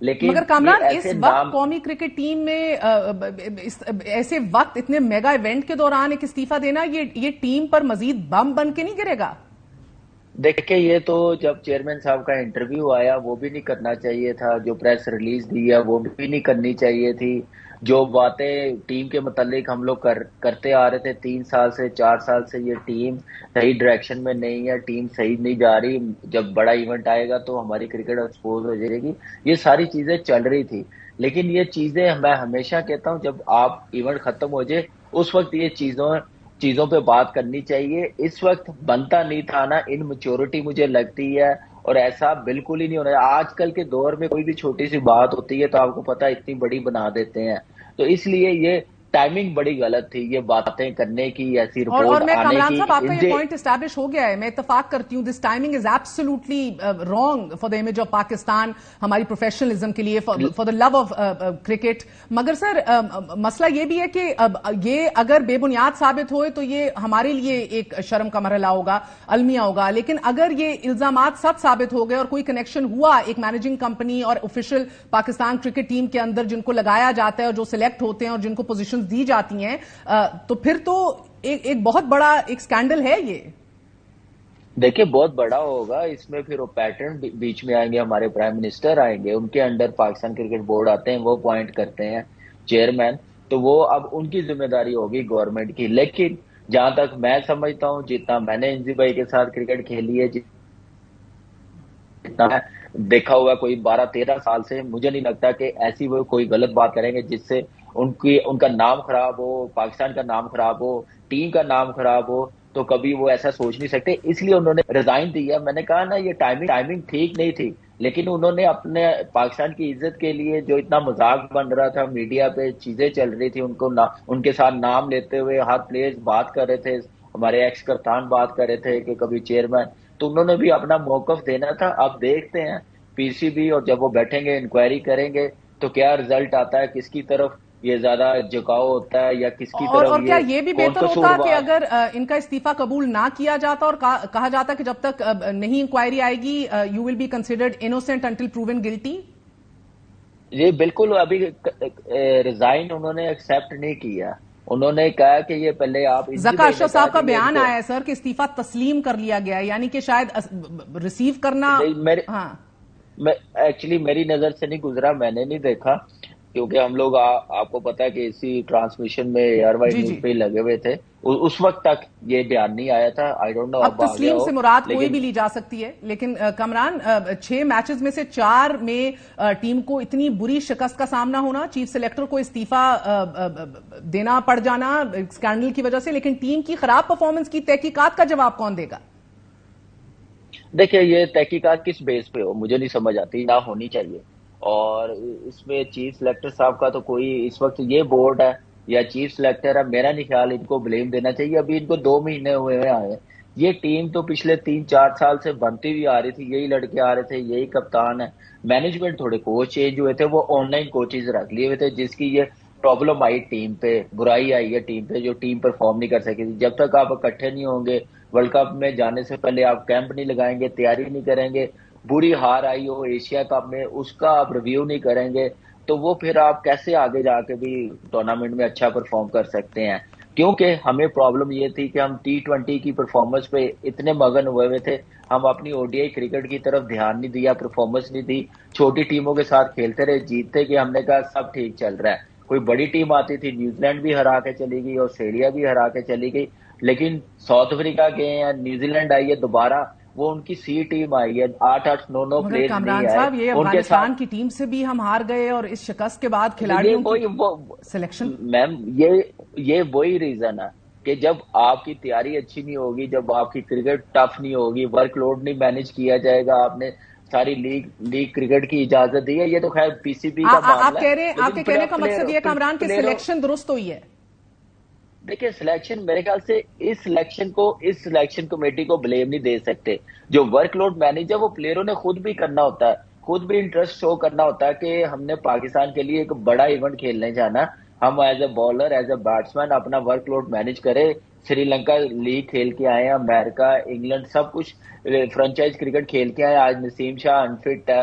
لیکن مگر کامران اس ایسے وقت نام قومی کرکٹ ٹیم میں ایسے وقت اتنے میگا ایونٹ کے دوران ایک استعفیٰ دینا یہ ٹیم پر مزید بم بن کے نہیں گرے گا؟ دیکھیں، یہ تو جب چیئرمین صاحب کا انٹرویو آیا وہ بھی نہیں کرنا چاہیے تھا، جو پریس ریلیز دی ہے وہ بھی نہیں کرنی چاہیے تھی، جو باتیں ٹیم کے متعلق ہم لوگ کرتے آ رہے تھے 3 سال سے 4 سال سے، یہ ٹیم صحیح ڈائریکشن میں نہیں ہے، ٹیم صحیح نہیں جا رہی، جب بڑا ایونٹ آئے گا تو ہماری کرکٹ ایکسپوز ہو جائے گی، یہ ساری چیزیں چل رہی تھی۔ لیکن یہ چیزیں میں ہمیشہ کہتا ہوں، جب آپ ایونٹ ختم ہو جائے اس وقت یہ چیزوں پہ بات کرنی چاہیے۔ اس وقت بنتا نہیں تھا نا، ان میچورٹی مجھے لگتی ہے، اور ایسا بالکل ہی نہیں ہونا۔ آج کل کے دور میں کوئی بھی چھوٹی سی بات ہوتی ہے تو آپ کو پتا اتنی بڑی بنا دیتے ہیں، تو اس لیے یہ ٹائمنگ بڑی غلط تھی، یہ باتیں کرنے کی، ایسی اور رپورٹ میں آنے کامران کی۔ صاحب آپ کا یہ پوائنٹ اسٹیبلش ہو گیا ہے، میں اتفاق کرتی ہوں، this timing is absolutely wrong for the image of Pakistan, ہماری پروفیشنلزم کے لیے، for the love of cricket. مگر سر مسئلہ یہ بھی ہے کہ یہ اگر بے بنیاد ثابت ہوئے تو یہ ہمارے لیے ایک شرم کا مرحلہ ہوگا، المیہ ہوگا، لیکن اگر یہ الزامات سچ ثابت ہو گئے اور کوئی کنیکشن ہوا ایک مینیجنگ کمپنی اور آفیشل پاکستان کرکٹ ٹیم کے اندر جن کو لگایا جاتا ہے اور جو سلیکٹ ہوتے ہیں اور جن کو پوزیشنز دی جاتی ہیں، تو پھر تو ایک بہت بڑا ایک سکینڈل ہے یہ۔ دیکھیں بہت بڑا ہوگا اس میں، پھر وہ پیٹرن بیچ میں آئیں گے، ہمارے پرائم منسٹر آئیں گے، ان کے انڈر پاکستان کرکٹ بورڈ آتے ہیں، وہ پوائنٹ کرتے ہیں چیئرمین، تو وہ اب ان کی ذمہ داری ہوگی گورنمنٹ کی۔ لیکن جہاں تک میں سمجھتا ہوں، جتنا میں نے انزی بھائی کے ساتھ کرکٹ کھیلی ہے، جتنا دیکھا ہوا کوئی 12-13 سال سے، مجھے نہیں لگتا کہ ایسی وہ کوئی غلط بات کریں گے جس سے ان کا نام خراب ہو، پاکستان کا نام خراب ہو، ٹیم کا نام خراب ہو، تو کبھی وہ ایسا سوچ نہیں سکتے، اس لیے انہوں نے ریزائن دیا۔ میں نے کہا نا، یہ ٹائمنگ ٹھیک نہیں تھی، لیکن انہوں نے اپنے پاکستان کی عزت کے لیے، جو اتنا مذاق بن رہا تھا، میڈیا پہ چیزیں چل رہی تھی، ان کے ساتھ نام لیتے ہوئے ہر پلیئر بات کر رہے تھے، ہمارے ایکس کپتان بات کر رہے تھے کہ کبھی چیئرمین، تو انہوں نے بھی اپنا موقف دینا تھا۔ اب دیکھتے ہیں پی سی بی، اور جب وہ بیٹھیں گے انکوائری کریں گے تو کیا رزلٹ آتا ہے، کس کی طرف یہ زیادہ جھکاؤ ہوتا ہے یا کس کی طرف اور کیا یہ بھی کون بہتر ہوتا کہ قصوروار۔ اگر ان کا استعفیٰ قبول نہ کیا جاتا اور کہا جاتا کہ جب تک نہیں انکوائری آئے گی you will be considered innocent until proven guilty? یہ بالکل ابھی ریزائن انہوں نے ایکسپٹ نہیں کیا، انہوں نے کہا کہ یہ پہلے آپ ذکا اشرف صاحب کا بیان آیا ہے سر کہ استعفیٰ تسلیم کر لیا گیا ہے، یعنی کہ شاید ریسیو کرنا۔ ہاں ایکچولی میری نظر سے نہیں گزرا، میں نے نہیں دیکھا، کیونکہ ہم لوگ آپ کو پتا ہے کہ اسی ٹرانسمیشن میں ایئر وائڈ جی نیوز جی، پہ ہی لگے ہوئے تھے، اس وقت تک یہ بیان نہیں آیا تھا، آئی ڈونٹ نو اب اب آ گیا تسلیم ہو، سے مراد کوئی لیکن بھی لی جا سکتی ہے، لیکن کامران 6 میچز میں سے 4 میں ٹیم کو اتنی بری شکست کا سامنا ہونا، چیف سلیکٹر کو استعفیٰ دینا پڑ جانا اسکینڈل کی وجہ سے، لیکن ٹیم کی خراب پرفارمنس کی تحقیقات کا جواب کون دے گا؟ دیکھیں یہ تحقیقات کس بیس پہ ہو مجھے نہیں سمجھ آتی، نہ ہونی چاہیے، اور اس میں چیف سلیکٹر صاحب کا تو کوئی، اس وقت یہ بورڈ ہے یا چیف سلیکٹر ہے، میرا نہیں خیال ان کو بلیم دینا چاہیے، ابھی ان کو 2 مہینے ہوئے آئے، یہ ٹیم تو پچھلے 3-4 سال سے بنتی ہوئی آ رہی تھی، یہی لڑکے آ رہے تھے، یہی کپتان ہے، مینجمنٹ تھوڑے کوچ چینج ہوئے تھے، وہ آن لائن کوچز رکھ لیے ہوئے تھے، جس کی یہ پرابلم آئی ٹیم پہ، برائی آئی ہے ٹیم پہ، جو ٹیم پرفارم نہیں کر سکی تھی۔ جب تک آپ اکٹھے نہیں ہوں گے، ورلڈ کپ میں جانے سے پہلے آپ کیمپ نہیں لگائیں گے، تیاری نہیں کریں گے، بری ہار آئی ہو ایشیا کپ میں اس کا آپ ریویو نہیں کریں گے، تو وہ پھر آپ کیسے آگے جا کے بھی ٹورنامنٹ میں اچھا پرفارم کر سکتے ہیں؟ کیونکہ ہمیں پرابلم یہ تھی کہ ہم T20 کی پرفارمنس پہ اتنے مگن ہوئے تھے، ہم اپنی او ڈی آئی کرکٹ کی طرف دھیان نہیں دیا، پرفارمنس نہیں دی، چھوٹی ٹیموں کے ساتھ کھیلتے رہے، جیتتے کہ ہم نے کہا سب ٹھیک چل رہا ہے، کوئی بڑی ٹیم آتی تھی، نیوزی لینڈ بھی ہرا کے چلی گئی، آسٹریلیا بھی ہرا کے چلی گئی، لیکن ساؤتھ افریقہ گئے ہیں، نیوزی لینڈ آئی ہے دوبارہ، وہ ان کی سی ٹیم آئی ہے، 8-8-9 مگر پلیئرز نہیں کامران آئے صاحب یہ ان کے افغانستان ساتھ۔ کی ٹیم سے بھی ہم ہار گئے اور اس شکست کے بعد یہ کھلاڑیوں کی وہ سلیکشن۔ میم یہ وہی ریزن ہے کہ جب آپ کی تیاری اچھی نہیں ہوگی، جب آپ کی کرکٹ ٹف نہیں ہوگی، ورک لوڈ نہیں مینج کیا جائے گا، آپ نے ساری لیگ کرکٹ کی اجازت دی ہے، یہ تو خیر پی سی بی کا آپ معاملہ کہہ رہے ہے، ہیں، آپ لیکن کے کہنے کا مقصد یہ کامران کہ پلیئروں، سلیکشن درست ہوئی ہے؟ دیکھیں سلیکشن میرے خیال سے اس سلیکشن کمیٹی کو بلیم نہیں دے سکتے، جو ورک لوڈ مینیج ہے وہ پلیئروں نے خود بھی کرنا ہوتا ہے، خود بھی انٹرسٹ شو کرنا ہوتا ہے کہ ہم نے پاکستان کے لیے ایک بڑا ایونٹ کھیلنے جانا، ہم as a bowler as a batsman اپنا ورک لوڈ مینیج کرے، سری لنکا لیگ کھیل کے آئے ہیں، امریکہ انگلینڈ سب کچھ فرنچائز کرکٹ کھیل کے آئے، آج نسیم شاہ انفٹ ہے،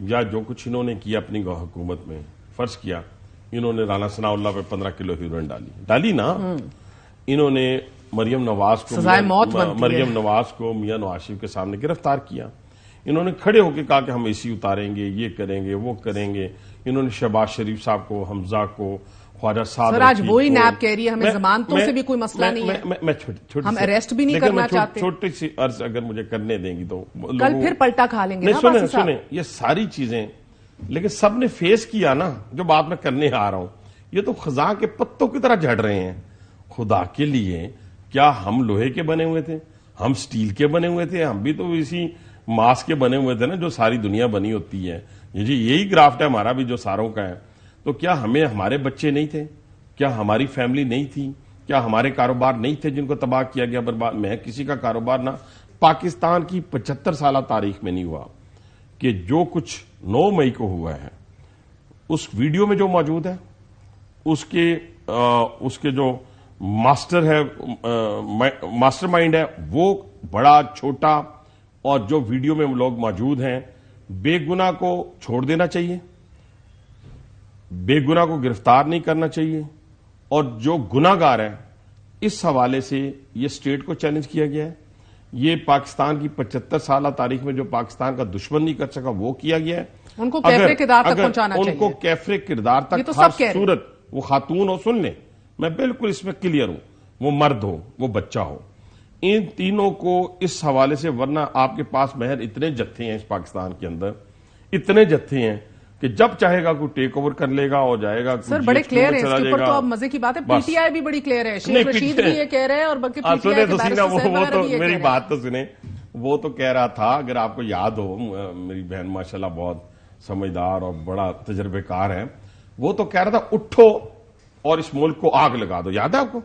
یا جو کچھ انہوں نے کیا اپنی حکومت میں، فرض کیا انہوں نے رانا ثناء اللہ پہ 15 کلو ہیروئن ڈالی نا، انہوں نے مریم نواز کو میاں نواز شریف کے سامنے گرفتار کیا، انہوں نے کھڑے ہو کے کہا کہ ہم اے سی اتاریں گے، یہ کریں گے، وہ کریں گے، انہوں نے شہباز شریف صاحب کو، حمزہ کو، خواجہ صاحب، سر آج وہی نیب کہہ رہی ہے ہمیں ضمانتوں سے بھی کوئی مسئلہ نہیں ہے، ہم اریسٹ بھی نہیں کرنا چاہتے، چھوٹی سی عرض اگر مجھے کرنے دیں گی تو کل پھر پلٹا کھا لیں گے. سنیں یہ ساری چیزیں لیکن سب نے فیس کیا نا، جو بات میں کرنے آ رہا ہوں، یہ تو خزاں کے پتوں کی طرح جھڑ رہے ہیں. خدا کے لیے کیا ہم لوہے کے بنے ہوئے تھے؟ ہم سٹیل کے بنے ہوئے تھے؟ ہم بھی تو اسی ماس کے بنے ہوئے تھے نا جو ساری دنیا بنی ہوتی ہے. یہی گرافٹ ہے ہمارا بھی جو ساروں کا ہے. تو کیا ہمیں ہمارے بچے نہیں تھے؟ کیا ہماری فیملی نہیں تھی؟ کیا ہمارے کاروبار نہیں تھے جن کو تباہ کیا گیا، برباد؟ میں کسی کا کاروبار نہ، پاکستان کی 75 سالہ تاریخ میں نہیں ہوا کہ جو کچھ 9 مئی کو ہوا ہے اس ویڈیو میں جو موجود ہے، اس کے جو ماسٹر مائنڈ ہے وہ بڑا چھوٹا، اور جو ویڈیو میں لوگ موجود ہیں، بے گناہ کو چھوڑ دینا چاہیے، بے گناہ کو گرفتار نہیں کرنا چاہیے، اور جو گناہگار ہے اس حوالے سے یہ اسٹیٹ کو چیلنج کیا گیا ہے. یہ پاکستان کی 75 سالہ تاریخ میں جو پاکستان کا دشمن نہیں کر سکا وہ کیا گیا ہے. ان کو کیفرے کردار تک پہنچانا چاہیے، ان کو کیفرے کردار تک ہر صورت، وہ خاتون ہو، سن لیں میں بالکل اس میں کلیئر ہوں، وہ مرد ہو، وہ بچہ ہو، ان تینوں کو اس حوالے سے، ورنہ آپ کے پاس محض اتنے جتھے ہیں اس پاکستان کے اندر، اتنے جتھے ہیں کہ جب چاہے گا کوئی ٹیک اوور کر لے گا اور جائے گا. سر بڑے کلیئر ہے اس کے اوپر، تو اب مزے کی بات ہے پی ٹی آئی بھی بڑی کلیئر ہے، شیخ رشید بھی یہ کہہ رہے ہیں، اور بلکہ پی ٹی آئی کے بیرسٹر صاحب وغیرہ بھی یہ کہہ رہے ہیں. میری بات تو سنیں، وہ تو کہہ رہا تھا، اگر آپ کو یاد ہو، میری بہن ماشاءاللہ بہت سمجھدار اور بڑا تجربے کار ہے، وہ تو کہہ رہا تھا اٹھو اور اس ملک کو آگ لگا دو. یاد ہے آپ کو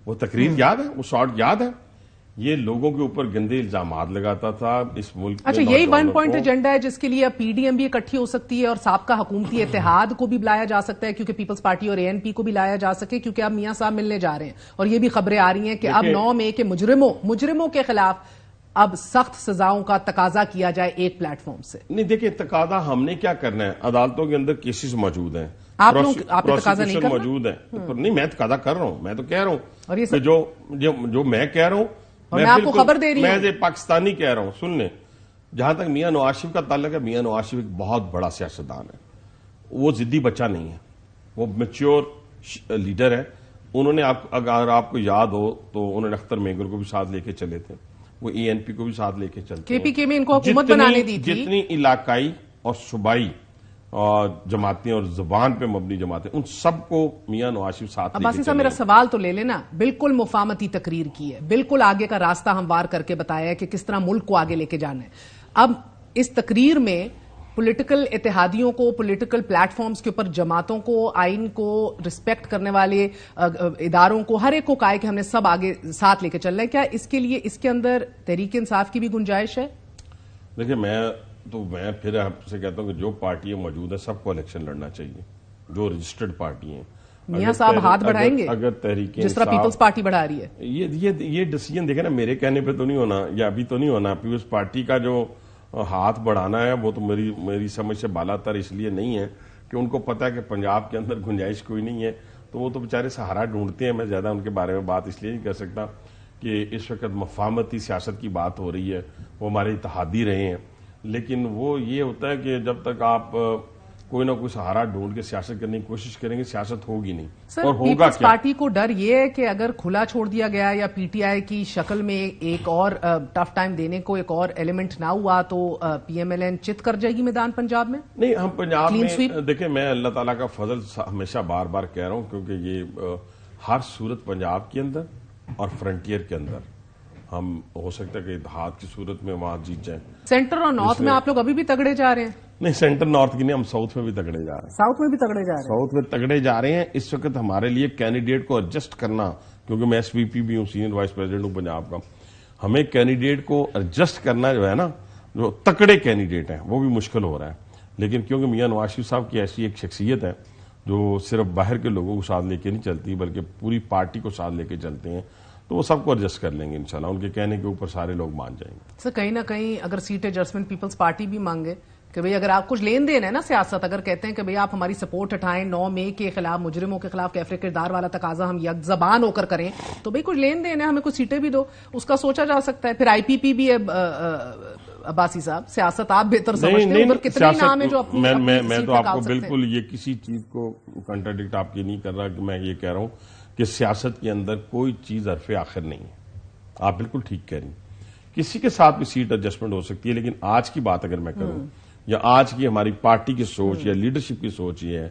وہ تقریر؟ یاد ہے وہ شارٹ؟ یاد ہے؟ یہ لوگوں کے اوپر گندے الزامات لگاتا تھا اس ملک. اچھا، یہی 1 پوائنٹ ایجنڈا ہے جس کے لیے پی ڈی ایم بھی اکٹھی ہو سکتی ہے اور سابقہ حکومتی اتحاد کو بھی بلایا جا سکتا ہے، کیونکہ پیپلز پارٹی اور اے این پی کو بھی لایا جا سکے، کیونکہ اب میاں صاحب ملنے جا رہے ہیں، اور یہ بھی خبریں آ رہی ہیں کہ اب 9 مئی کے مجرموں کے خلاف اب سخت سزاؤں کا تقاضا کیا جائے ایک پلیٹ فارم سے. نہیں دیکھیں، تقاضا ہم نے کیا کرنا ہے، عدالتوں کے اندر کیسز موجود ہیں، آپ تقاضا نہیں کرنا موجود ہے. نہیں، میں تقاضا کر رہا ہوں، میں تو کہہ رہا ہوں جو میں کہہ رہا ہوں، میں آپ کو خبر دے رہی ہوں، میں پاکستانی کہہ رہا ہوں. سن لیں، جہاں تک میاں نواز شریف کا تعلق ہے، میاں نواز شریف ایک بہت بڑا سیاستدان ہے، وہ ضدی بچہ نہیں ہے، وہ میچور لیڈر ہے. انہوں نے اگر آپ کو یاد ہو تو انہوں نے اختر مینگر کو بھی ساتھ لے کے چلے تھے، وہ اے این پی کو بھی ساتھ لے کے چلتے ہیں. کے پی کے میں ان کو حکومت بنانے دی تھی. جتنی علاقائی اور صوبائی جماعتیں اور زبان پہ مبنی جماعتیں، ان سب کو میاں نواز شریف ساتھ لے کے عباسی صاحب میرا سوال تو لے لینا. بالکل مفاہمتی تقریر کی ہے، بالکل آگے کا راستہ ہموار کر کے بتایا ہے کہ کس طرح ملک کو آگے لے کے جانا ہے. اب اس تقریر میں پولیٹیکل اتحادیوں کو، پولیٹیکل پلیٹ فارمز کے اوپر جماعتوں کو، آئین کو رسپیکٹ کرنے والے اداروں کو، ہر ایک کو کہا ہے کہ ہم نے سب آگے ساتھ لے کے چل رہے ہیں. کیا اس کے لیے اس کے اندر تحریک انصاف کی بھی گنجائش ہے؟ دیکھیں، میں پھر آپ سے کہتا ہوں کہ جو پارٹیاں موجود ہیں سب کو الیکشن لڑنا چاہیے، جو رجسٹرڈ پارٹی ہیں. میاں صاحب ہاتھ بڑھائیں گے اگر تحریک جس طرح پیپلز پارٹی بڑھا رہی ہے؟ یہ ڈیسیجن دیکھیں نا، میرے کہنے پہ تو نہیں ہونا، یا ابھی تو نہیں ہونا. پیپلز پارٹی کا جو ہاتھ بڑھانا ہے وہ تو میری سمجھ سے بالا تر اس لیے نہیں ہے کہ ان کو پتا ہے کہ پنجاب کے اندر گنجائش کوئی نہیں ہے، تو وہ تو بیچارے سہارا ڈھونڈتے ہیں. میں زیادہ ان کے بارے میں بات اس لیے نہیں کر سکتا کہ اس وقت مفاہمتی سیاست کی بات ہو رہی ہے، وہ ہمارے اتحادی رہے ہیں. لیکن وہ یہ ہوتا ہے کہ جب تک آپ کوئی نہ کوئی سہارا ڈھونڈ کے سیاست کرنے کی کوشش کریں گے، سیاست ہوگی نہیں. اور ہوگا پیپلز کیا؟ پارٹی کو ڈر یہ ہے کہ اگر کھلا چھوڑ دیا گیا یا پی ٹی آئی کی شکل میں ایک اور ٹف ٹائم دینے کو ایک اور ایلیمنٹ نہ ہوا تو پی ایم ایل این چت کر جائے گی میدان پنجاب میں. نہیں، ہم پنجاب میں دیکھیں، میں اللہ تعالیٰ کا فضل ہمیشہ بار بار کہہ رہا ہوں، کیونکہ یہ ہر صورت پنجاب کے اندر اور فرنٹیئر کے اندر ہم ہو سکتا ہے کہ اتحاد کی صورت میں وہاں جیت جائیں. سینٹر اور نارتھ میں آپ لوگ ابھی بھی تگڑے جا رہے ہیں؟ نہیں، سینٹر نارتھ کی نہیں، ہم ساؤتھ میں بھی تگڑے جا رہے ہیں. ساؤتھ میں بھی تگڑے جا رہے ہیں؟ ساؤتھ میں تگڑے جا رہے ہیں. اس وقت ہمارے لیے کینڈیڈیٹ کو ایڈجسٹ کرنا، کیونکہ میں ایس وی پی بھی ہوں، سینئر وائس پریزیڈنٹ ہوں پنجاب کا، ہمیں کینڈیڈیٹ کو ایڈجسٹ کرنا جو ہے نا، جو تکڑے کینڈیڈیٹ ہیں وہ بھی مشکل ہو رہا ہے. لیکن کیونکہ میاں نواز شریف صاحب کی ایسی ایک شخصیت ہے جو صرف باہر کے لوگوں کو ساتھ لے کے نہیں چلتی بلکہ پوری پارٹی کو ساتھ لے کے چلتے ہیں، تو وہ سب کو ایڈجسٹ کر لیں گے انشاءاللہ. ان کے کہنے کے اوپر سارے لوگ مان جائیں گے. سر کہیں نہ کہیں اگر سیٹ ایڈجسٹمنٹ پیپلز پارٹی بھی مانگے کہ بھئی اگر آپ کچھ لین دین ہے نا سیاست، اگر کہتے ہیں کہ بھئی آپ ہماری سپورٹ ہٹائیں 9 مئی کے خلاف مجرموں کے خلاف کیفر کردار والا تقاضا ہم یک زبان ہو کر کریں، تو بھئی کچھ لین دین ہے، ہمیں کچھ سیٹیں بھی دو، اس کا سوچا جا سکتا ہے. پھر آئی پی پی بھی ہے عباسی صاحب، سیاست آپ بہتر سمجھتے ہیں، ادھر کتنے نام ہیں جو اپنی میں تو آپ کو بالکل یہ کسی چیز کو کنٹراڈکٹ آپ کی نہیں کر رہا کہ میں یہ کہہ رہا ہوں کہ سیاست کے اندر کوئی چیز حرف آخر نہیں ہے. آپ بالکل ٹھیک کہہ رہی ہیں، کسی کے ساتھ بھی سیٹ ایڈجسٹمنٹ ہو سکتی ہے، لیکن آج کی بات اگر میں کروں یا آج کی ہماری پارٹی کی سوچ یا لیڈرشپ کی سوچ یہ ہے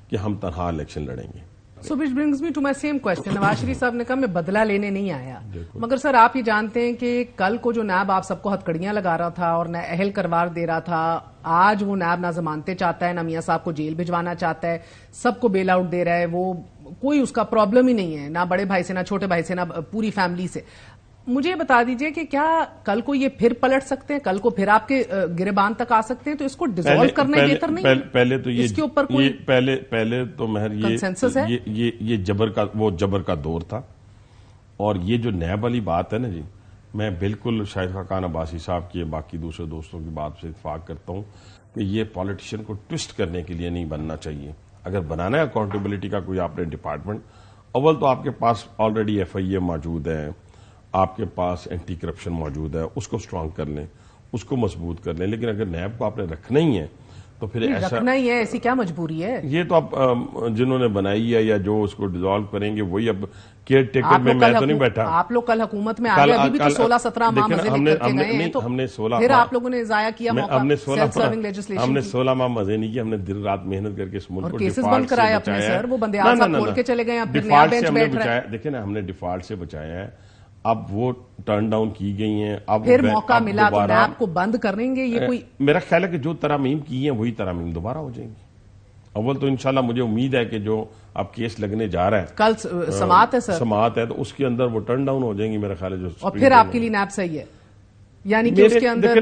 کہ ہم تنہا الیکشن لڑیں گے. So which brings me to my same question. Nawaz Sharif صاحب نے کہا میں بدلہ لینے نہیں آیا، مگر سر آپ یہ جانتے ہیں کہ کل کو جو نیب آپ سب کو ہتکڑیاں لگا رہا تھا اور نہ اہل کروار دے رہا تھا، آج وہ نیب نہ ضمانتیں چاہتا ہے، نہ میاں صاحب کو جیل بھجوانا چاہتا ہے، سب کو بیل آؤٹ دے رہا ہے، وہ کوئی اس کا پرابلم ہی نہیں ہے، نہ بڑے بھائی سے، نہ چھوٹے بھائی سے، نہ پوری فیملی سے. مجھے بتا دیجئے کہ کیا کل کو یہ پھر پلٹ سکتے ہیں، کل کو پھر آپ کے گریبان تک آ سکتے ہیں؟ تو اس کو ڈیزالو کرنا بہتر نہیں ہے؟ پہلے تو اس کے اوپر کوئی پہلے تو مہر کنسنسس ہے؟ یہ جبر کا دور تھا، اور یہ جو نیب والی بات ہے نا جی، میں بالکل شاہد خاقان عباسی صاحب کی باقی دوسرے دوستوں کی بات سے اتفاق کرتا ہوں کہ یہ پالیٹیشین کو ٹوسٹ کرنے کے لیے نہیں بننا چاہیے. اگر بنانا ہے اکاؤنٹیبلٹی کا کوئی آپ نے ڈپارٹمنٹ، اول تو آپ کے پاس آلریڈی ایف آئی اے موجود ہے، آپ کے پاس اینٹی کرپشن موجود ہے، اس کو سٹرانگ کر لیں، اس کو مضبوط کر لیں. لیکن اگر نیب کو آپ نے رکھنا ہی ہے تو پھر ایسا رکھنا ہی ہے، ایسی کیا مجبوری ہے؟ یہ تو اب جنہوں نے بنائی ہے یا جو اس کو ڈیزالو کریں گے وہی، اب کیئر ٹیکر میں تو نہیں بیٹھا. آپ لوگ کل حکومت میں آ گئے، ابھی بھی تو 16-17 ماہ مزے لے کر کے گئے ہیں، تو پھر آپ لوگوں نے ضائع کیا موقع. ہم نے 16 ماہ مزے نہیں کیے، ہم نے دن رات محنت کر کے اس ملک کو کیسز بند کرائے اپنے سر، وہ بندے آج آپ کھول کے چلے گئے، اب نیا بینچ بیٹھ رہا ہے. دیکھیں نا، ہم نے ڈیفالٹ سے بچایا ہے، اب وہ ٹرن ڈاؤن کی گئی ہیں، اب پھر موقع ملا تو نیب کو بند کریں گے. یہ کوئی میرا خیال ہے کہ جو ترامیم کی ہیں وہی ترامیم دوبارہ ہو جائیں گی. اول تو انشاءاللہ مجھے امید ہے کہ جو اب کیس لگنے جا رہا ہے، کل سماعت ہے سر، سماعت ہے، تو اس کے اندر وہ ٹرن ڈاؤن ہو جائیں گی میرا خیال ہے. جو اور پھر آپ کے لیے نیب صحیح ہے، یعنی کہ اس کے اندر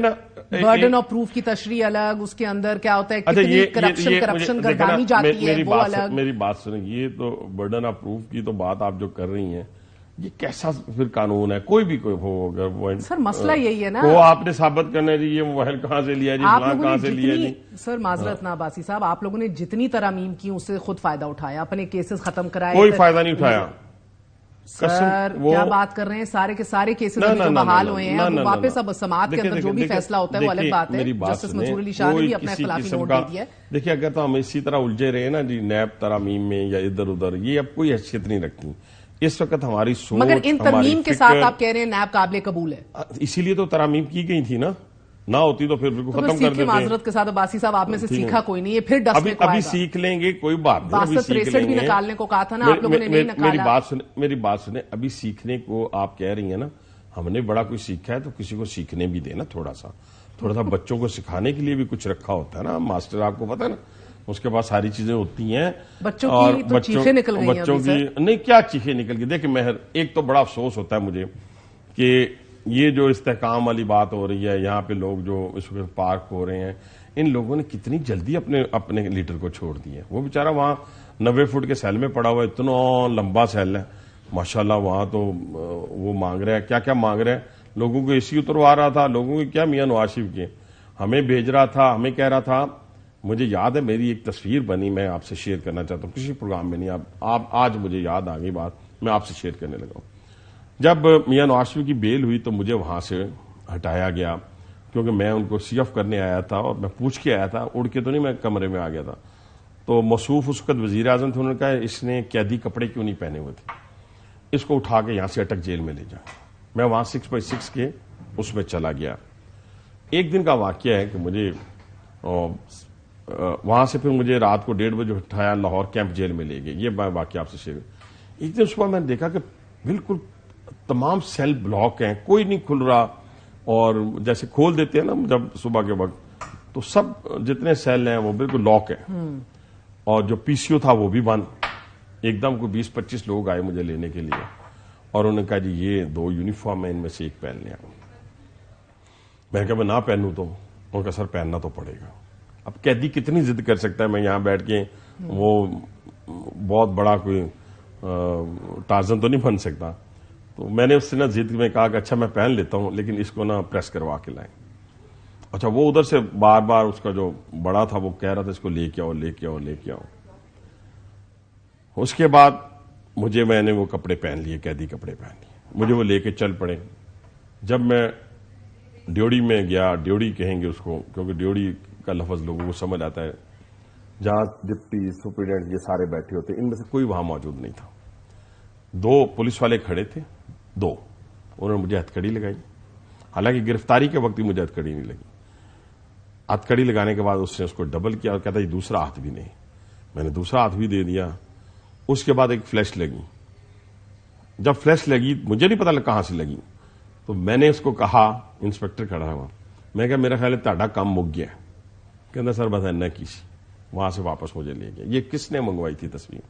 برڈن آف پروف کی تشریح الگ، اس کے اندر کیا ہوتا ہے کتنی کرپشن گردانی جاتی ہے وہ الگ. میری بات سنیں، یہ تو برڈن آف پروف کی تو بات آپ جو کر رہی ہیں، یہ کیسا پھر قانون ہے؟ کوئی بھی کوئی ہو، اگر وہ سر مسئلہ یہی ہے نا، وہ آپ نے ثابت کرنا ہے جی یہ موبائل کہاں سے لیا جی، فلاں کہاں سے لیا جی. سر معذرت نا عباسی صاحب، آپ لوگوں نے جتنی ترامیم کی اس سے خود فائدہ اٹھایا، اپنے کیسز ختم کرائے. کوئی فائدہ نہیں اٹھایا سر. کیا بات کر رہے ہیں؟ سارے کے سارے کیسز جو بحال ہوئے ہیں، وہ واپس اب سماعت کے اندر جو بھی فیصلہ ہوتا ہے وہ الگ بات ہے. جسٹس منصور علی شاہ نے بھی اپنا اختلافی نوٹ دے دیا ہے. دیکھیں، اگر تو ہم اسی طرح الجھے رہے نا جی نیب ترامیم میں یا ادھر ادھر، یہ اب کوئی حیثیت نہیں رکھتی اس وقت ہماری سوچ. مگر ان ترمیم کے ساتھ آپ کہہ رہے ہیں نیب قابل قبول ہے، اسی لیے تو ترامیم کی گئی تھی نا، نہ ہوتی تو پھر ختم کر دیتے. معذرت کے ساتھ عباسی صاحب، آپ میں سے سیکھا کوئی نہیں ہے، پھر ڈسٹ میں ابھی سیکھ لیں گے، کوئی بات نہیں. 62-63 بھی نکالنے کو کہا تھا نا آپ لوگوں نے، نہیں نکالا. میری بات سنیں، ابھی سیکھنے کو آپ کہہ رہی ہیں نا، ہم نے بڑا کچھ سیکھا ہے تو کسی کو سیکھنے بھی دینا تھوڑا سا بچوں کو سکھانے کے لیے بھی کچھ رکھا ہوتا ہے نا. ماسٹر آپ کو پتا ہے نا، اس کے پاس ساری چیزیں ہوتی ہیں. بچوں کی تو چیخیں نکل گئی ہیں. بچوں کی نہیں، کیا چیخیں نکل گئی؟ دیکھیں مہر، ایک تو بڑا افسوس ہوتا ہے مجھے کہ یہ جو استحکام والی بات ہو رہی ہے، یہاں پہ لوگ جو اس وقت پارک ہو رہے ہیں، ان لوگوں نے کتنی جلدی اپنے لیڈر کو چھوڑ دیا. وہ بیچارہ وہاں 90 فٹ کے سیل میں پڑا ہوا ہے، اتنا لمبا سیل ہے ماشاءاللہ. وہاں تو وہ مانگ رہا ہے، کیا مانگ رہا ہے، لوگوں کو اسی اتروا رہا تھا، لوگوں کی کیا میاں نواز شریف کے ہمیں بھیج رہا تھا، ہمیں کہہ رہا تھا. مجھے یاد ہے میری ایک تصویر بنی، میں آپ سے شیئر کرنا چاہتا ہوں، کسی پروگرام میں نہیں، آپ آج مجھے یاد آ گئی بات، میں آپ سے شیئر کرنے لگا ہوں. جب میاں نواز شریف کی بیل ہوئی تو مجھے وہاں سے ہٹایا گیا، کیونکہ میں ان کو سی ایف کرنے آیا تھا اور میں پوچھ کے آیا تھا، اڑ کے تو نہیں، میں کمرے میں آ گیا تھا. تو موصوف اس وقت وزیر اعظم تھے، انہوں نے کہا اس نے قیدی کپڑے کیوں نہیں پہنے ہوئے تھے، اس کو اٹھا کے یہاں سے اٹک جیل میں لے جا. میں وہاں 6x6 کے اس میں چلا گیا. ایک دن کا واقعہ ہے کہ مجھے وہاں سے پھر مجھے رات کو 1:30 بجے اٹھایا، لاہور کیمپ جیل میں لے گئے. یہ واقعہ آپ سے شیئر. ایک دن صبح میں نے دیکھا کہ بالکل تمام سیل بلاک ہیں، کوئی نہیں کھل رہا، اور جیسے کھول دیتے ہیں نا جب صبح کے وقت، تو سب جتنے سیل ہیں وہ بالکل لاک ہیں، اور جو پی سی او تھا وہ بھی بند. ایک دم کوئی 20-25 لوگ آئے مجھے لینے کے لیے، اور انہوں نے کہا جی یہ 2 یونیفارم ہیں، ان میں سے ایک پہن لیا. میں نے کہا میں نہ پہنوں تو؟ انہوں نے کہا سر پہننا تو پڑے گا. اب قیدی کتنی ضد کر سکتا ہے؟ میں یہاں بیٹھ کے وہ بہت بڑا کوئی ٹارزن تو نہیں بن سکتا. تو میں نے اس سے نا ضد میں کہا کہ اچھا میں پہن لیتا ہوں، لیکن اس کو نا پریس کروا کے لائیں. اچھا وہ ادھر سے بار بار اس کا جو بڑا تھا وہ کہہ رہا تھا اس کو لے کے آؤ لے کے آؤ لے کے آؤ. اس کے بعد میں نے وہ کپڑے پہن لیے, قیدی کپڑے پہن لیے, مجھے وہ لے کے چل پڑے. جب میں ڈیوڑی میں گیا, ڈیوڑی کہیں گے اس کو کیونکہ ڈیوڑی کا لفظ لوگوں کو سمجھ آتا ہے, جہاں ڈپٹی سپرنٹینڈنٹ یہ سارے بیٹھے ہوتے, ان میں سے کوئی وہاں موجود نہیں تھا. 2 پولیس والے کھڑے تھے, 2 انہوں نے مجھے ہتھ کڑی لگائی. حالانکہ گرفتاری کے وقت ہی مجھے ہتھ کڑی نہیں لگی. ہتھ کڑی لگانے کے بعد اس نے اس کو ڈبل کیا اور کہتا یہ دوسرا ہاتھ بھی نہیں. میں نے دوسرا ہاتھ بھی دے دیا. اس کے بعد ایک فلیش لگی. جب فلیش لگی مجھے نہیں پتا کہاں سے لگی, تو میں نے اس کو کہا, انسپیکٹر کھڑا ہوا, میں کہا میرا خیال ہے تہاڈا کام مک گیا. کہنا سر بس اینا کی سی. وہاں سے واپس مجھے لے گیا. یہ کس نے منگوائی تھی تصویر؟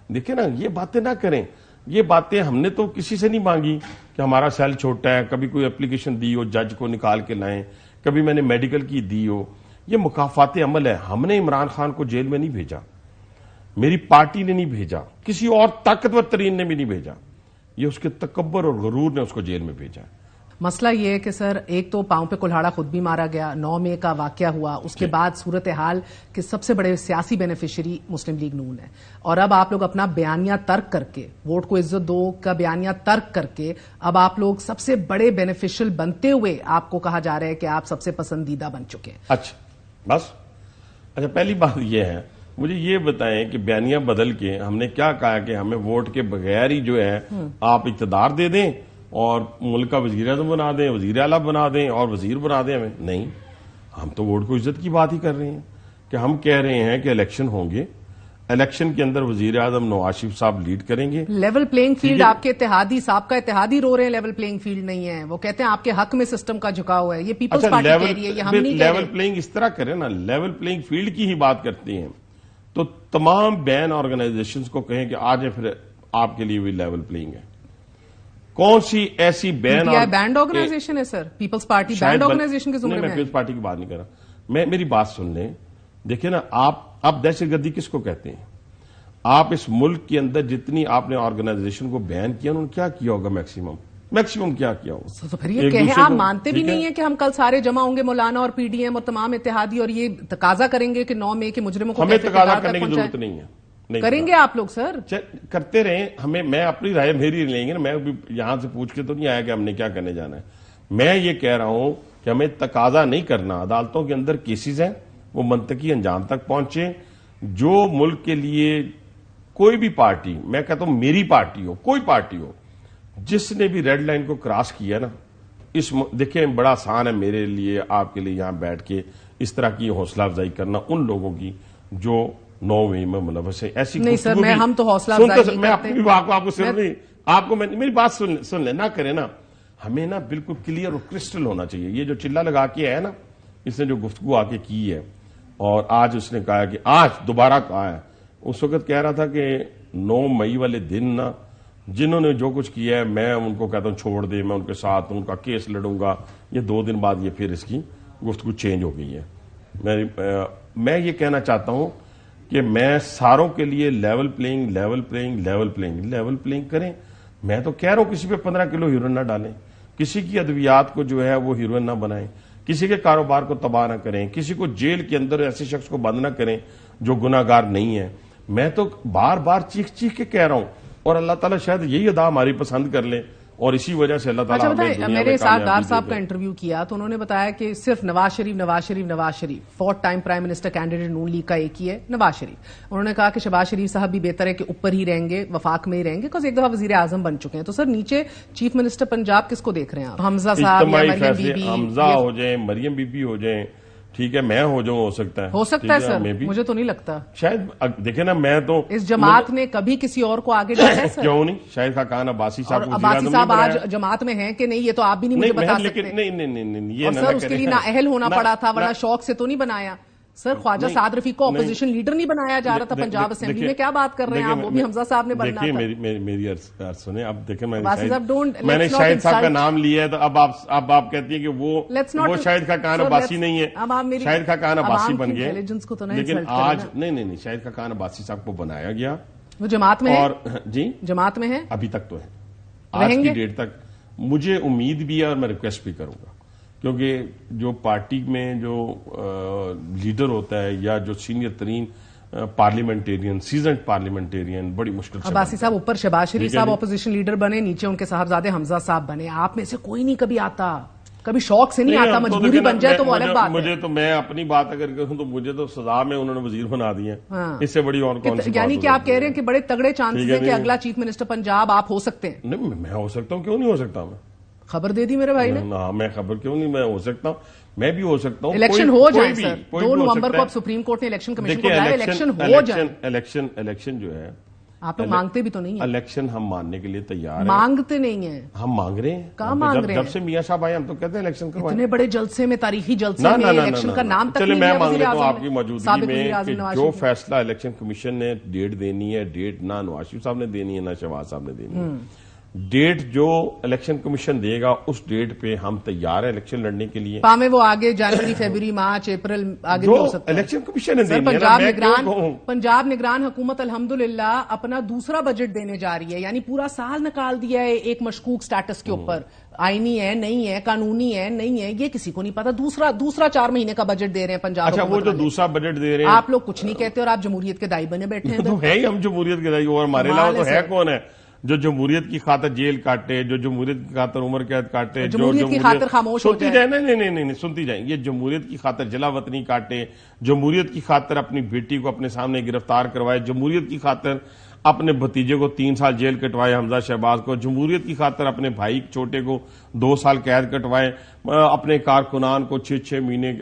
دیکھیں نا, یہ باتیں نہ کریں. یہ باتیں ہم نے تو کسی سے نہیں مانگی کہ ہمارا سیل چھوٹا ہے, کبھی کوئی اپلیکیشن دی ہو جج کو نکال کے لائیں, کبھی میں نے میڈیکل کی دی ہو. یہ مکافات عمل ہے. ہم نے عمران خان کو جیل میں نہیں بھیجا, میری پارٹی نے نہیں بھیجا, کسی اور طاقتور ترین نے بھی نہیں بھیجا. یہ اس کے تکبر اور غرور نے اس کو جیل میں بھیجا. مسئلہ یہ ہے کہ سر ایک تو پاؤں پہ کلہاڑا خود بھی مارا گیا, 9 مئی کا واقعہ ہوا, اس کے بعد صورتحال کہ سب سے بڑے سیاسی بینیفیشری مسلم لیگ نون ہے, اور اب آپ لوگ اپنا بیانیہ ترک کر کے, ووٹ کو عزت دو کا بیانیہ ترک کر کے اب آپ لوگ سب سے بڑے بینیفیشل بنتے ہوئے آپ کو کہا جا رہا ہے کہ آپ سب سے پسندیدہ بن چکے ہیں. اچھا بس, اچھا پہلی بات یہ ہے, مجھے یہ بتائیں کہ بیانیہ بدل کے ہم نے کیا کہا کہ ہمیں ووٹ کے بغیر ہی جو ہے آپ اقتدار دے دیں اور ملک کا وزیر اعظم بنا دیں, وزیر اعلیٰ بنا دیں اور وزیر بنا دیں ہمیں؟ نہیں, ہم تو ووٹ کو عزت کی بات ہی کر رہے ہیں کہ ہم کہہ رہے ہیں کہ الیکشن ہوں گے, الیکشن کے اندر وزیر اعظم نواز شریف صاحب لیڈ کریں گے. لیول پلینگ فیلڈ آپ کے اتحادی صاحب کا اتحادی رو رہے ہیں, لیول پلینگ فیلڈ نہیں ہے. وہ کہتے ہیں آپ کے حق میں سسٹم کا جھکاؤ ہے. یہ پیپلز پارٹی کہہ رہی ہے, یہ ہم نہیں کہہ رہے. لیول پلینگ اس طرح کریں نا, لیول پلینگ فیلڈ کی ہی بات کرتے ہیں تو تمام بین آرگنائزیشنز کو کہیں کہ آج پھر آپ کے لیے بھی لیول پلینگ ہے. کون سی ایسی بین بینڈ آرگنائزیشن ہے سر؟ پیپلز پارٹی بینڈ آرگنائزیشن کے زمرے میں ہے. میں پیپلز پارٹی کی بات نہیں کر رہا. میری بات سن لیں. دیکھیں نا, آپ دہشت گردی کس کو کہتے ہیں؟ آپ اس ملک کے اندر جتنی آپ نے آرگنائزیشن کو بین کیا, انہوں نے کیا کیا ہوگا؟ میکسیمم کیا کیا ہوگا؟ تو پھر یہ کہیں آپ مانتے بھی نہیں ہیں کہ ہم کل سارے جمع ہوں گے, مولانا اور پی ڈی ایم اور تمام اتحادی, اور یہ تقاضا کریں گے کہ 9 مئی کے مجرموں کو ہمیں تقاضا کرنے کی ضرورت نہیں ہے. کریں گے آپ لوگ سر؟ کرتے رہیں. میں اپنی رائے میری لیں گے نا, میں یہاں سے پوچھ کے تو نہیں آیا کہ ہم نے کیا کرنے جانا ہے. میں یہ کہہ رہا ہوں کہ ہمیں تقاضا نہیں کرنا. عدالتوں کے اندر کیسز ہیں, وہ منطقی انجام تک پہنچے. جو ملک کے لیے کوئی بھی پارٹی, میں کہتا ہوں میری پارٹی ہو, کوئی پارٹی ہو, جس نے بھی ریڈ لائن کو کراس کیا نا, دیکھیں بڑا آسان ہے میرے لیے آپ کے لیے یہاں بیٹھ کے اس طرح کی حوصلہ افزائی کرنا ان لوگوں کی جو 9 مئی میں ملوث ہے. ایسی نہیں سر, ہم تو حوصلہ افزائی نہیں کرتے. آپ کو میری بات سن لیں, نہ کریں نا. ہمیں نا بالکل کلیئر اور کرسٹل ہونا چاہیے. یہ جو چلا لگا کے ہے نا, اس نے جو گفتگو آ کے کی ہے, اور آج اس نے کہا کہ آج دوبارہ کہا ہے, اس وقت کہہ رہا تھا کہ 9 مئی والے دن نا جنہوں نے جو کچھ کیا ہے میں ان کو کہتا ہوں چھوڑ دے, میں ان کے ساتھ ان کا کیس لڑوں گا. یہ 2 دن بعد یہ پھر اس کی گفتگو چینج ہو گئی ہے. میں یہ کہنا چاہتا ہوں کہ میں ساروں کے لیے لیول پلینگ کریں. میں تو کہہ رہا ہوں کسی پہ 15 کلو ہیروئن نہ ڈالیں, کسی کی ادویات کو جو ہے وہ ہیروئن نہ بنائیں, کسی کے کاروبار کو تباہ نہ کریں, کسی کو جیل کے اندر ایسے شخص کو بند نہ کریں جو گناہ گار نہیں ہے. میں تو بار بار چیخ کے کہہ رہا ہوں, اور اللہ تعالیٰ شاید یہی ادا ہماری پسند کر لے, اور اسی وجہ سے اللہ تعالیٰ میرے ساتھ ڈار صاحب کا انٹرویو کیا تو انہوں نے بتایا کہ صرف Nawaz Sharif 4th time prime minister candidate Noon league کا ایک ہی ہے, نواز شریف. انہوں نے کہا کہ شہباز شریف صاحب بھی بہتر ہے کہ اوپر ہی رہیں گے, وفاق میں ہی رہیں گے, بیکاز ایک دفعہ وزیر اعظم بن چکے ہیں. تو سر نیچے چیف منسٹر پنجاب کس کو دیکھ رہے ہیں آپ؟ حمزہ صاحب یا مریم بی بی؟ حمزہ ہو جائیں, مریم بی بی ہو جائیں, ٹھیک ہے, میں ہو جاؤں, ہو سکتا ہے سر, مجھے تو نہیں لگتا. شاید دیکھیں نا, میں تو اس جماعت نے کبھی کسی اور کو آگے ڈالا ہے سر؟ کیوں نہیں؟ شاہد خاقان عباسی صاحب, عباسی صاحب آج جماعت میں ہیں کہ نہیں یہ تو آپ بھی نہیں مجھے بتا سکتے. نہیں, یہ اور سر اس کے لیے نااہل ہونا پڑا تھا, ورنہ شوق سے تو نہیں بنایا. سر خواجہ سعد رفیق کو اپوزیشن لیڈر نہیں بنایا جا رہا تھا پنجاب اسمبلی میں, کیا بات کر رہے ہیں آپ؟ وہ بھی حمزہ صاحب نے بننا تھا. میری عرض سنیں. اب دیکھیں میں نے شاہد صاحب کا نام لیا ہے, تو اب آپ کہتی ہیں کہ وہ شاہد خاقان عباسی نہیں ہے, شاہد خاقان عباسی بن گئے. لیکن آج نہیں, شاہد خاقان عباسی صاحب کو بنایا گیا, وہ جماعت میں اور جی جماعت میں ہے, ابھی تک تو ہے, آج کی ڈیٹ تک. مجھے امید بھی ہے اور میں ریکویسٹ بھی کروں گا کیونکہ جو پارٹی میں جو لیڈر ہوتا ہے یا جو سینئر ترین پارلیمنٹیرین سیزنڈ پارلیمنٹیرین بڑی مشکل سے عباسی صاحب اوپر شہباز شریف صاحب اپوزیشن لیڈر بنے, نیچے ان کے صاحبزادے حمزہ صاحب بنے, آپ میں سے کوئی نہیں کبھی آتا, کبھی شوق سے نہیں آتا, مجبوری بن جائے تو وہ الگ بات ہے. مجھے تو میں اپنی بات اگر کروں تو مجھے تو سزا میں انہوں نے وزیر بنا دیا ہے, اس سے بڑی اور کون سی بات. یعنی کہ آپ کہہ رہے ہیں کہ بڑے تگڑے چانسز ہیں کہ اگلا چیف منسٹر پنجاب آپ ہو سکتے ہیں. نہیں میں ہو سکتا ہوں, کیوں نہیں ہو سکتا, میں خبر دے دی میرے بھائی نے. ہاں میں خبر کیوں نہیں, میں ہو سکتا ہوں, میں بھی ہو سکتا ہوں. الیکشن ہو جائے سر, 2 نومبر کو اب سپریم کورٹ نے الیکشن کمیشن کو بلایا, الیکشن ہو جائے. الیکشن جو ہے آپ لوگ مانگتے بھی تو نہیں ہیں. الیکشن ہم ماننے کے لیے تیار ہیں. مانگتے نہیں ہیں. ہم مانگ رہے ہیں. کہاں مانگ رہے ہیں؟ جب سے میاں صاحب آئے ہم تو کہتے ہیں الیکشن کروائیں. اتنے بڑے جلسے میں, تاریخی جلسے میں الیکشن کا نام تک نہیں لیا میں مانگ وزیر لیتا ہوں اعظم آپ کی موجودگی میں کہ جو فیصلہ الیکشن کمیشن نے ڈیٹ دینی ہے, ڈیٹ نہ نواز شریف صاحب نے دینی ہے نہ شہباز صاحب نے دینی ہے, ڈیٹ جو الیکشن کمیشن دے گا اس ڈیٹ پہ ہم تیار ہیں الیکشن لڑنے کے لیے. پامے وہ آگے جنوری, فیبری, مارچ, اپریل آگے بھی ہو سکتا ہے. الیکشن کمیشن نے دینی ہے. پنجاب نگران حکومت الحمدللہ اپنا دوسرا بجٹ دینے جا رہی ہے, یعنی پورا سال نکال دیا ہے ایک مشکوک سٹیٹس کے اوپر. آئینی ہے نہیں ہے, قانونی ہے نہیں ہے, یہ کسی کو نہیں پتا. دوسرا 4 مہینے کا بجٹ دے رہے ہیں پنجاب. اچھا وہ جو دوسرا بجٹ دے رہے ہیں آپ لوگ کچھ نہیں کہتے اور آپ جمہوریت کے دائی بنے بیٹھے ہیں. تو ہے ہی ہم جمہوریت کے دائی, اور ہمارے علاوہ تو ہے کون ہے جو جمہوریت کی خاطر جیل کاٹے, جو جمہوریت کی خاطر عمر قید کاٹے, جو جمہوریت کی خاطر خاموش ہو جائے. نہیں سنتی جائیں. یہ جمہوریت کی خاطر جلا وطنی کاٹے, جمہوریت کی خاطر اپنی بیٹی کو اپنے سامنے گرفتار کروائے, جمہوریت کی خاطر اپنے بھتیجے کو 3 سال جیل کٹوائے حمزہ شہباز کو, جمہوریت کی خاطر اپنے بھائی چھوٹے کو 2 سال قید کٹوائے, اپنے کارکنان کو 6 مہینے,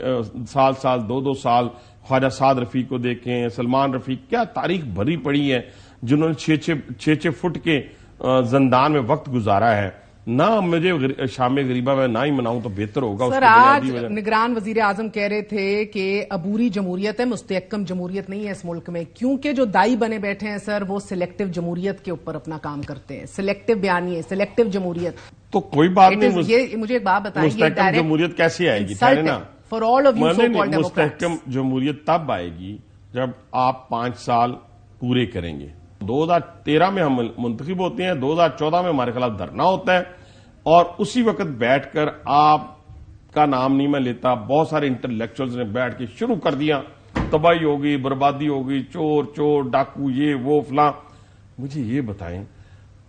سال 2 سال. خواجہ سعد رفیق کو دیکھیں, سلمان رفیق, کیا تاریخ بھری پڑی ہے جنہوں نے 6 فٹ کے زندان میں وقت گزارا ہے. نہ مجھے شام غریبہ میں نہ ہی مناؤں تو بہتر ہوگا. سر آج نگران وزیر اعظم کہہ رہے تھے کہ عبوری جمہوریت ہے, مستحکم جمہوریت نہیں ہے اس ملک میں, کیونکہ جو دائی بنے بیٹھے ہیں سر وہ سلیکٹو جمہوریت کے اوپر اپنا کام کرتے ہیں. سلیکٹو بیانیے, سلیکٹو جمہوریت. تو کوئی بات نہیں, یہ مجھے ایک بات بتائیں, مستحکم جمہوریت کیسی آئے گی؟ For all of you so called democrats. مستحکم جمہوریت تب آئے گی جب آپ 5 سال پورے کریں گے. 2013 میں ہم منتخب ہوتے ہیں, 2014 میں ہمارے خلاف دھرنا ہوتا ہے, اور اسی وقت بیٹھ کر آپ کا نام نہیں میں لیتا, بہت سارے انٹلیکچوئلز نے بیٹھ کے شروع کر دیا, تباہی ہوگی, بربادی ہوگی, چور ڈاکو, یہ وہ فلاں. مجھے یہ بتائیں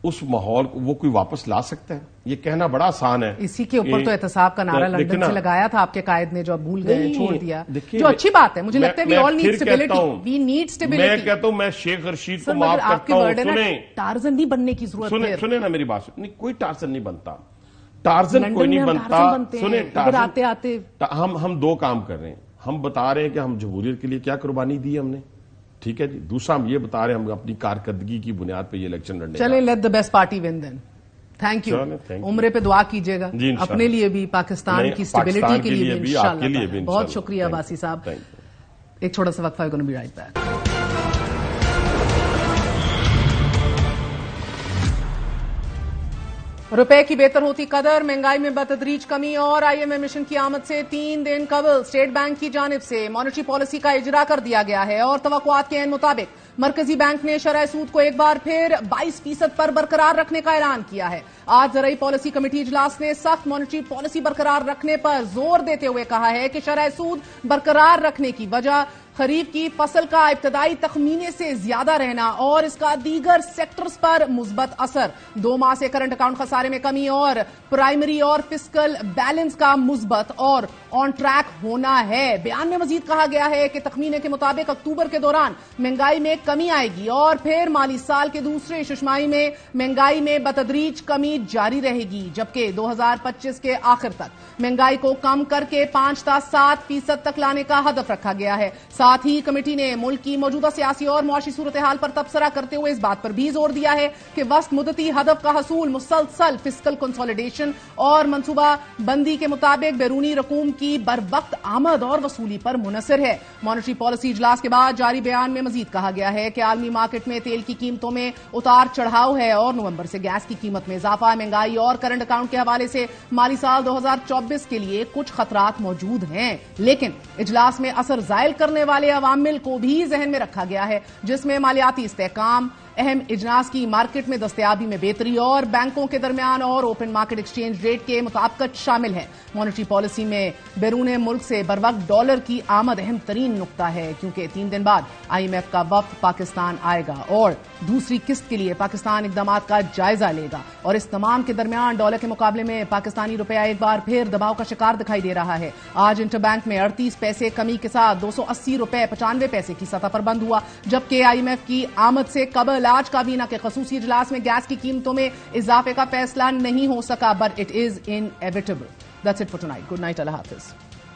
اس ماحول کو وہ کوئی واپس لا سکتا ہے؟ یہ کہنا بڑا آسان ہے. اسی کے اوپر تو احتساب کا نعرہ لندن سے لگایا تھا آپ کے قائد نے, جو اب بھول گئے, چھوڑ دیا, جو اچھی بات ہے. مجھے لگتا ہے we all need stability. We need stability. میں کہتا ہوں میں شیخ رشید کو معاف کرتا ہوں. ٹارزن نہیں بننے کی ضرورت ہے. سنیں نا میری بات, نہیں کوئی ٹارزن نہیں بنتا, ٹارزن کوئی نہیں بنتا. سنیں ٹارزن, ہم 2 کام کر رہے ہیں. ہم بتا رہے ہیں کہ ہم جمہوریت کے لیے کیا قربانی دی ہم نے, ٹھیک ہے جی. دوسرا ہم یہ بتا رہے ہیں ہم اپنی کارکردگی کی بنیاد پہ یہ الیکشن لڑنے. چلیں let the best party win then. Thank you. عمرے پہ دعا کیجیے گا اپنے لیے بھی, پاکستان کی اسٹیبلٹی کے لیے بھی انشاءاللہ. بہت شکریہ عباسی صاحب. ایک چھوٹا سا وقفہ, گونا بی رائٹ بیک. روپے کی بہتر ہوتی قدر, مہنگائی میں بتدریج کمی اور IMF مشن کی آمد سے 3 دن قبل اسٹیٹ بینک کی جانب سے مانیٹری پالیسی کا اجرا کر دیا گیا ہے, اور توقعات کے عین مطابق مرکزی بینک نے شرح سود کو ایک بار پھر 22% پر برقرار رکھنے کا اعلان کیا ہے. آج زرعی پالیسی کمیٹی اجلاس نے سخت مانیٹری پالیسی برقرار رکھنے پر زور دیتے ہوئے کہا ہے کہ شرح سود برقرار رکھنے کی وجہ خریف کی فصل کا ابتدائی تخمینے سے زیادہ رہنا اور اس کا دیگر سیکٹرز پر مثبت اثر, 2 ماہ سے کرنٹ اکاؤنٹ خسارے میں کمی اور پرائمری اور فسکل بیلنس کا مثبت اور آن ٹریک ہونا ہے. بیان میں مزید کہا گیا ہے کہ تخمینے کے مطابق اکتوبر کے دوران مہنگائی میں کمی آئے گی اور پھر مالی سال کے دوسرے ششماہی میں مہنگائی میں بتدریج کمی جاری رہے گی, جبکہ 2025 کے آخر تک مہنگائی کو کم کر کے 5 تا 7% تک لانے کا ہدف رکھا گیا ہے. ساتھ ہی کمیٹی نے ملک کی موجودہ سیاسی اور معاشی صورتحال پر تبصرہ کرتے ہوئے اس بات پر بھی زور دیا ہے کہ وسط مدتی ہدف کا حصول مسلسل فسکل کنسولیڈیشن اور منصوبہ بندی کے مطابق بیرونی رقوم کی بروقت آمد اور وصولی پر منحصر ہے. مانیٹری پالیسی اجلاس کے بعد جاری بیان میں مزید کہا گیا ہے کہ عالمی مارکیٹ میں تیل کی قیمتوں میں اتار چڑھاؤ ہے اور نومبر سے گیس کی قیمت میں اضافہ, مہنگائی اور کرنٹ اکاؤنٹ کے حوالے سے مالی سال 2024 کے لیے کچھ خطرات موجود ہیں, لیکن اجلاس میں اثر زائل کرنے والے عوامل کو بھی ذہن میں رکھا گیا ہے, جس میں مالیاتی استحکام, اہم اجناس کی مارکیٹ میں دستیابی میں بہتری اور بینکوں کے درمیان اور اوپن مارکیٹ ایکسچینج ریٹ کے مطابقت شامل ہے۔ مانیٹری پالیسی میں بیرون ملک سے بروقت ڈالر کی آمد اہم ترین نقطہ ہے، کیونکہ 3 دن بعد IMF کا وفد پاکستان آئے گا اور دوسری قسط کے لیے پاکستان اقدامات کا جائزہ لے گا، اور اس تمام کے درمیان ڈالر کے مقابلے میں پاکستانی روپیہ ایک بار پھر دباؤ کا شکار دکھائی دے رہا ہے۔ آج انٹر بینک میں 38 پیسے کمی کے ساتھ 280 روپے 95 پیسے کی سطح پر بند ہوا، جبکہ IMF کی آمد سے قبل آج کابینہ کے خصوصی اجلاس میں گیس کی قیمتوں میں اضافے کا فیصلہ نہیں ہو سکا، but it is inevitable. That's it for tonight. Good night. Allah Hafiz.